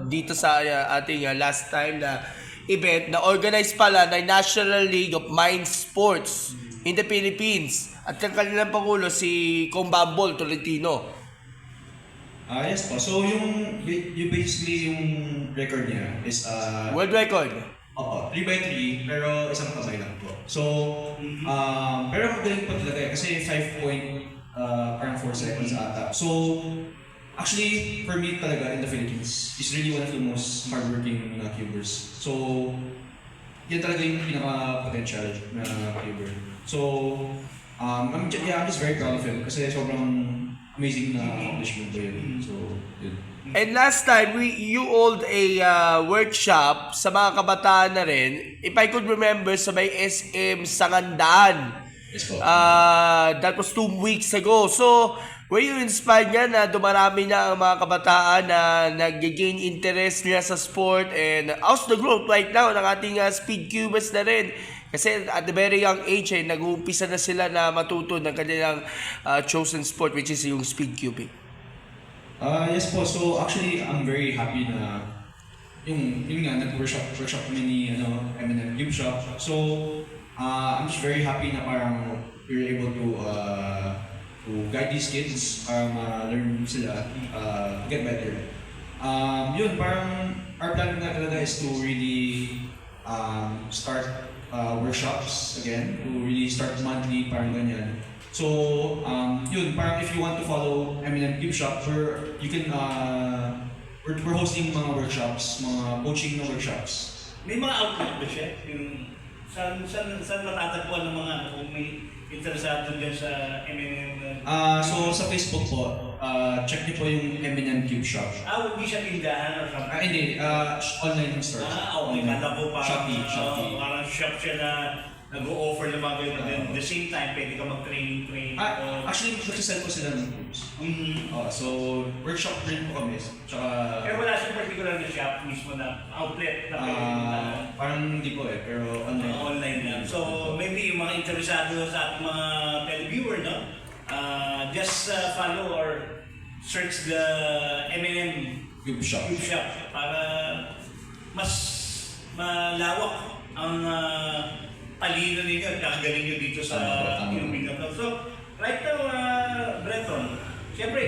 Dito sa ating last time na event na organized pala ng National League of Mind Sports in the Philippines at ang kanilang pangulo si Combambol Tolentino. Yes po. So yung basically yung record niya is World record. opo, 3x3 pero isang kamay lang po. So pero magaling po talaga kasi 5 point parang 4 seconds ata. So actually for me talaga in the Philippines is really one of the most hardworking cubers. So yan talaga yung pinaka-potential na cuber. So I'm just very proud of him kasi sobrang amazing na accomplishment ko yun. So, yun. And last time, you hold a workshop sa mga kabataan na rin. If I could remember, sa may SM Sangandaan. Yes po. That was 2 weeks ago. So, were you inspired nga na dumarami na ang mga kabataan na nag-gain interest niya sa sport? And how's the growth right now ng ating speed cubers na rin? Kasi at the very young age, nag-uumpisa na sila na matuto ng kanilang chosen sport, which is yung speed cubing. Yes po. So actually, I'm very happy na yung nga nag-workshop kami ni M&M Cube Shop. So I'm just very happy na parang we're able to guide these kids para ma-learn sila get better. Yun, parang our plan na talaga is to really start workshops again, to really start monthly, parang ganyan. So, yun, parang if you want to follow M&M Cube Shop, you can, we're hosting mga workshops, mga coaching na workshops. May mga outlet ba siya? Yung, saan matatagpuan ng mga kung may interesado dyan sa M&M? So, sa Facebook po, check niyo po yung M&M Cube Shop. Hindi siya tindahan or something? Hindi, online yung store. Okay. Kala ko parang Shopee. Parang shop siya na nag-o-offer ng mga ganyan. Then, at the same time, pwede ka mag-train. Actually, nagsasell po sila ng groups. So, workshop rin po kami. Tsaka, Pero wala siyang particular na shop mismo na outlet na pwede puntahan. parang hindi po pero online. Online lang. So, maybe yung mga interesado sa ating mga televiewer, no? Just follow or search the M&M Cube Shop. para mas malawak ang talino ninyo at kakagaling nyo dito sa Philippine. So, right now, Breton, siyempre,